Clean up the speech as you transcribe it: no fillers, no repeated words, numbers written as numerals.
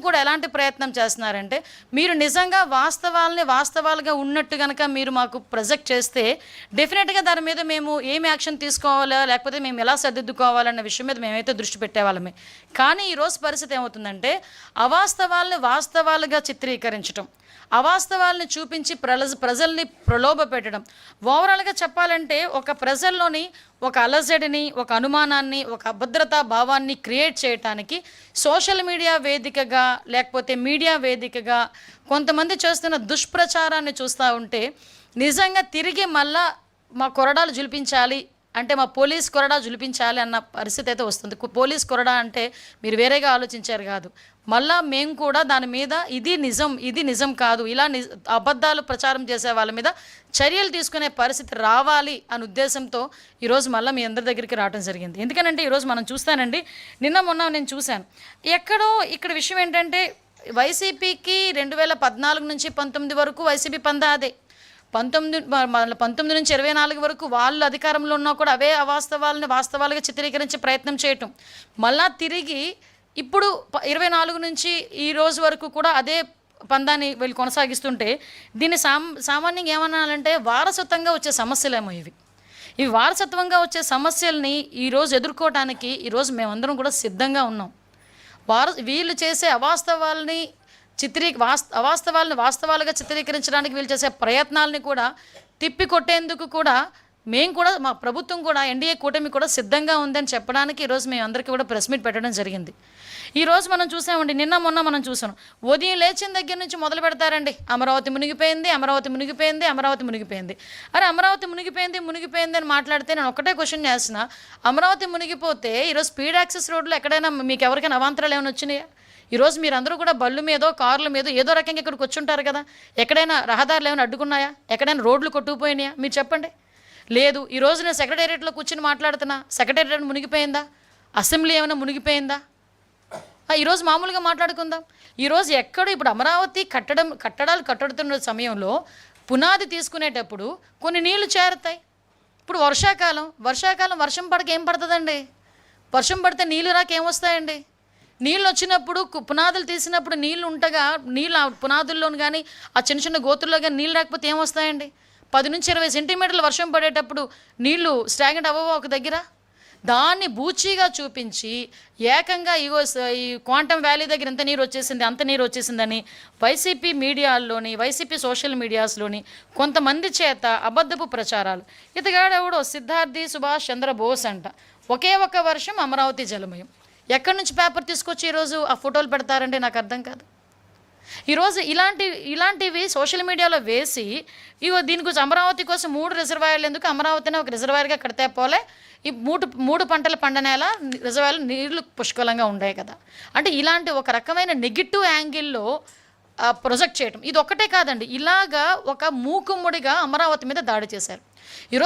కూడా ఎలాంటి ప్రయత్నం చేస్తున్నారంటే, మీరు నిజంగా వాస్తవాల్ని వాస్తవాలుగా ఉన్నట్టు గనక మీరు మాకు ప్రొజెక్ట్ చేస్తే డెఫినెట్‌గా దాని మీద మేము ఏమి యాక్షన్ తీసుకోవాలా, లేకపోతే మేము ఎలా సరిదిద్దుకోవాలన్న విషయం మీద మేమైతే దృష్టి పెట్టేవాళ్ళమే. కానీ ఈరోజు పరిస్థితి ఏమవుతుందంటే, అవాస్తవాల్ని వాస్తవాలుగా చిత్రీకరించటం, అవాస్తవాల్ని చూపించి ప్రజల్ని ప్రలోభ పెట్టడం. ఓవరాల్గా చెప్పాలంటే ఒక ప్రజల్లోని ఒక అలజడిని, ఒక అనుమానాన్ని, ఒక అభద్రతా భావాన్ని క్రియేట్ చేయటానికి సోషల్ మీడియా వేదికగా, లేకపోతే మీడియా వేదికగా కొంతమంది చేస్తున్న దుష్ప్రచారాన్ని చూస్తూ ఉంటే నిజంగా తిరిగి మళ్ళా మా కొరడాలు జులిపించాలి అంటే, మా పోలీస్ కొరడా జులిపించాలి అన్న పరిస్థితి అయితే వస్తుంది. పోలీస్ కొరడా అంటే మీరు వేరేగా ఆలోచించారు కాదు, మళ్ళా మేము కూడా దాని మీద ఇది నిజం కాదు, ఇలా అబద్ధాలు ప్రచారం చేసే వాళ్ళ మీద చర్యలు తీసుకునే పరిస్థితి రావాలి అనే ఉద్దేశంతో ఈరోజు మళ్ళీ మీ అందరి దగ్గరికి రావడం జరిగింది. ఎందుకనంటే ఈరోజు మనం చూస్తానండి, మొన్న నేను చూశాను ఎక్కడో ఇక్కడ విషయం ఏంటంటే, వైసీపీకి 2014 నుంచి 19 వరకు వైసీపీ పందా అదే. 19 నుంచి 24 వరకు వాళ్ళు అధికారంలో ఉన్నా కూడా అవే అవాస్తవాలని వాస్తవాలుగా చిత్రీకరించే ప్రయత్నం చేయటం, మళ్ళా తిరిగి ఇప్పుడు 24 నుంచి ఈ రోజు వరకు కూడా అదే పందాన్ని వీళ్ళు కొనసాగిస్తుంటే, దీన్ని సామాన్యంగా ఏమనాలంటే వారసత్వంగా వచ్చే సమస్యలేమో ఇవి వారసత్వంగా వచ్చే సమస్యల్ని ఈరోజు ఎదుర్కోవడానికి ఈరోజు మేమందరం కూడా సిద్ధంగా ఉన్నాం. వీళ్ళు చేసే అవాస్తవాల్ని వాస్తవాలుగా చిత్రీకరించడానికి వీళ్ళు చేసే ప్రయత్నాలని కూడా తిప్పికొట్టేందుకు కూడా మేము కూడా, మా ప్రభుత్వం కూడా, ఎన్డీఏ కూటమి కూడా సిద్ధంగా ఉందని చెప్పడానికి ఈరోజు మేము అందరికీ కూడా ప్రెస్ మీట్ పెట్టడం జరిగింది. ఈరోజు మనం చూసామండి, మొన్న మనం చూసాం, ఉదయం లేచిన దగ్గర నుంచి మొదలు పెడతారండి, అమరావతి మునిగిపోయింది, అమరావతి మునిగిపోయింది, అమరావతి మునిగిపోయింది. అరే అమరావతి మునిగిపోయింది అని మాట్లాడితే నేను ఒకటే క్వశ్చన్ చేస్తున్నా, అమరావతి మునిగిపోతే ఈరోజు స్పీడ్ యాక్సెస్ రోడ్లు ఎక్కడైనా మీకు ఎవరికైనా అవాంతరాలు ఏమైనా వచ్చినాయా? ఈరోజు మీరందరూ కూడా బళ్ళు మీదో కార్ల మీదో ఏదో రకంగా ఇక్కడికి వచ్చుంటారు కదా, ఎక్కడైనా రహదారులు ఏమైనా అడ్డుకున్నాయా? ఎక్కడైనా రోడ్లు కొట్టుకుపోయినాయా? మీరు చెప్పండి. లేదు. ఈరోజు నేను సెక్రటేరియట్లో కూర్చుని మాట్లాడుతున్నా, సెక్రటేరియట్ మునిగిపోయిందా? అసెంబ్లీ ఏమైనా మునిగిపోయిందా? ఈరోజు మామూలుగా మాట్లాడుకుందాం. ఈరోజు ఇప్పుడు అమరావతి కట్టడాలు కట్టుతున్న సమయంలో పునాది తీసుకునేటప్పుడు కొన్ని నీళ్లు చేరుతాయి. ఇప్పుడు వర్షాకాలం వర్షం పడక ఏం పడుతుందండి? వర్షం పడితే నీళ్ళు రాక ఏమొస్తాయండి? నీళ్ళు వచ్చినప్పుడు పునాదులు తీసినప్పుడు నీళ్ళు ఉంటగా, నీళ్ళు ఆ పునాదుల్లోని కానీ ఆ చిన్న చిన్న గోతుల్లో కానీ నీళ్ళు రాకపోతే ఏమొస్తాయండి? 10 నుంచి 20 సెంటీమీటర్లు వర్షం పడేటప్పుడు నీళ్లు స్టాగ్నెంట్ అవ్వవో ఒక దగ్గర? దాన్ని బూచీగా చూపించి ఏకంగా ఈ క్వాంటమ్ వ్యాలీ దగ్గర అంత నీరు వచ్చేసిందని వైసీపీ మీడియాల్లోని, వైసీపీ సోషల్ మీడియాస్లోని కొంతమంది చేత అబద్ధపు ప్రచారాలు. ఇతగాడెవడో సిద్ధార్థి సుభాష్ చంద్రబోస్ అంట, ఒకే ఒక వర్షం అమరావతి జలమయం. ఎక్కడి నుంచి పేపర్ తీసుకొచ్చి ఈరోజు ఆ ఫోటోలు పెడతారంటే నాకు అర్థం కాదు. ఈరోజు ఇలాంటివి సోషల్ మీడియాలో వేసి దీని గురించి అమరావతి కోసం 3 రిజర్వాయర్లు ఎందుకు, అమరావతిని ఒక రిజర్వాయర్గా కడితే పోలే, ఈ 3 పంటల పండనేలా రిజర్వాయర్లు నీళ్లు పుష్కలంగా ఉండాయి కదా అంటే, ఇలాంటి ఒక రకమైన నెగిటివ్ యాంగిల్లో ప్రొజెక్ట్ చేయటం. ఇది ఒక్కటే కాదండి, ఇలాగా ఒక మూకుమ్మడిగా అమరావతి మీద దాడి చేశారు. ఈరోజు